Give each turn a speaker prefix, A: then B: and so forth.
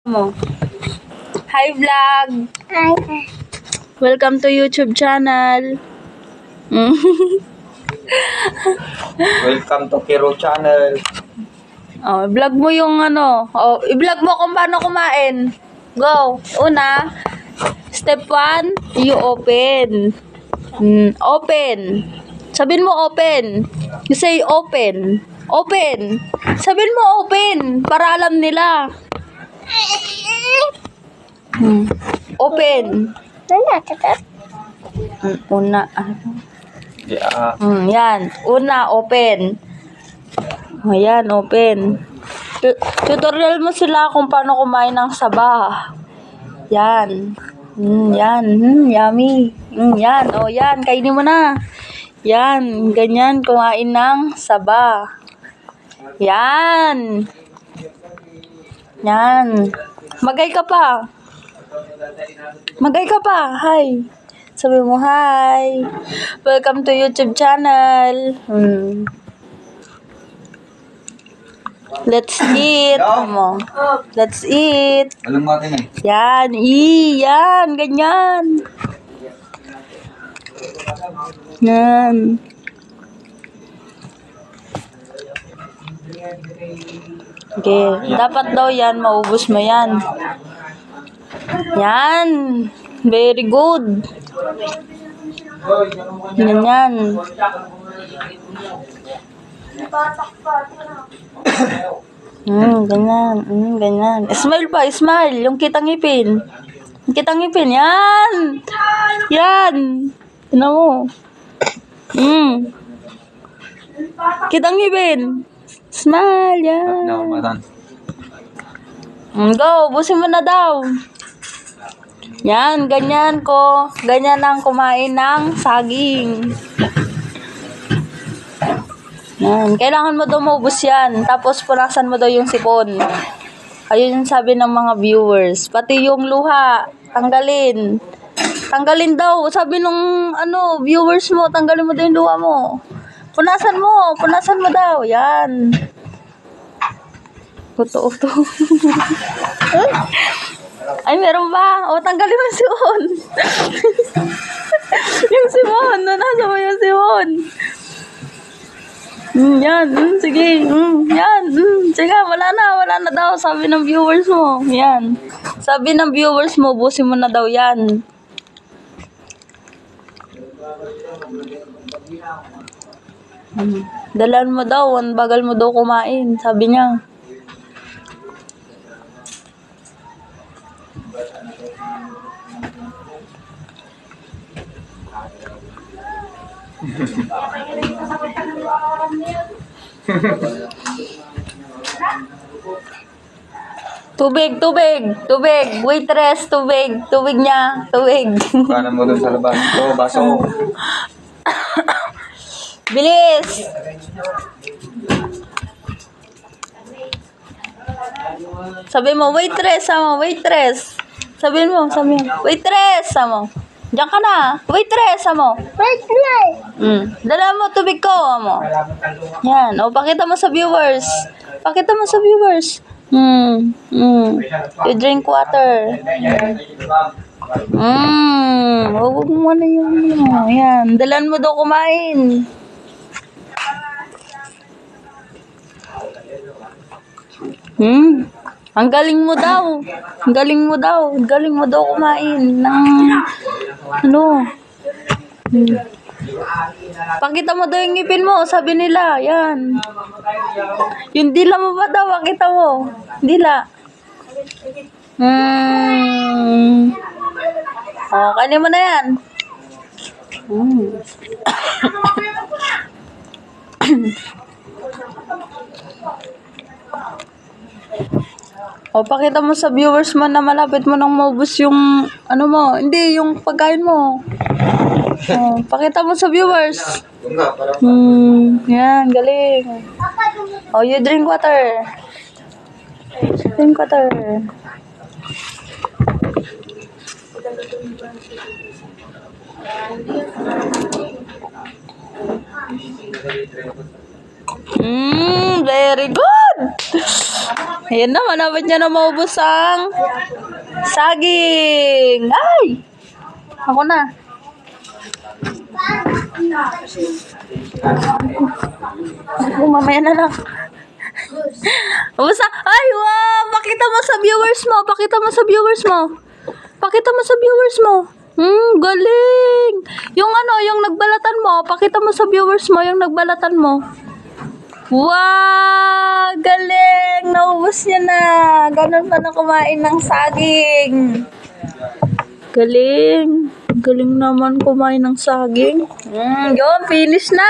A: Mo. Hi vlog.
B: Hi.
A: Welcome to YouTube channel.
C: Welcome to Kiro Channel.
A: Oh, vlog mo yung ano. Oh, i-vlog mo kung paano kumain. Go. Una, step 1, you open. Open. Sabihin mo open. You say open. Open. Sabihin mo open para alam nila. Open.
B: Wala, tata.
A: Una.
C: Yeah.
A: Yan. Una, open. O, yan, open. Tutorial mo sila kung paano kumain ng saba. Yan. Yan. Yummy. Yan. O, yan. Kainin mo na. Yan. Ganyan, kumain ng saba. Yan. Yan. Magay ka pa. Magay ka pa. Hi. Sabi mo, hi. Welcome to YouTube channel. Let's eat. Mo. Let's eat.
C: Alam mo atin eh.
A: Yan. Yan. Ganyan. Yan. Okay. Dapat daw yan. Maubos mo yan. Yan. Very good. Ganyan. Ganyan. Ganyan. Smile pa, smile. Yung kitang ngipin. Yung kitang ngipin. Yan. Yan. Tignan mo. Kitang ngipin. Smile. Yan.
C: No, matan.
A: Go. Busin mo na daw. Yan. Ganyan ko. Ganyan ang kumain ng saging. Yan. Kailangan mo daw maubos yan. Tapos punasan mo daw yung sipon. Ayun yung sabi ng mga viewers. Pati yung luha. Tanggalin. Tanggalin daw. Sabi nung viewers mo, tanggalin mo daw yung luha mo. Punasan mo. Punasan mo daw. Yan. Uto-uto. Ay, meron ba? O, tanggalin mo yung sipon. Yung sipon. Nasa mo yung sipon. Yan, sige, yan, sige, wala na daw, sabi ng viewers mo, yan, sabi ng viewers mo, busin mo na daw yan. Dalan mo daw, ang bagal mo daw kumain, sabi niya. Tubig, waitress, tubig niya, tubig.
C: Paano mo dun sa labas? Ito, baso.
A: Bilis! Sabi mo, waitress, waitress. Sabi mo, waitress, Diyan ka na, waitress,
B: Wait, wait.
A: Dala mo, tubig ko, Yan, o, pakita mo sa viewers. Pakita mo sa viewers. You drink water. Huwag mo na yung, yan. Dalan mo daw kumain. Ang galing mo daw. Ang galing mo daw. Ang galing mo daw kumain ng Pakita mo daw yung ngipin mo, sabi nila. Yan. Yung dila mo ba daw? Pakita mo. Dila. Oh, kanin mo na yan. O, pakita mo sa viewers mo na malapit mo nang maubos yung, mo, hindi, yung pagkain mo. O, pakita mo sa viewers. Yan, galing. O, you drink water. Drink water. Very good. Ayan na, manapit niya na maubos ang saging. Ay! Ako na. Ako, mamaya na lang. Ubus na. Ay, wow! Pakita mo sa viewers mo. Pakita mo sa viewers mo. Pakita mo sa viewers mo. Galing. Yung ano, yung nagbalatan mo. Pakita mo sa viewers mo yung nagbalatan mo. Wow! Galing! Naubos niya na. Ganun pa na kumain ng saging. Galing. Galing naman kumain ng saging. Yun, finish na.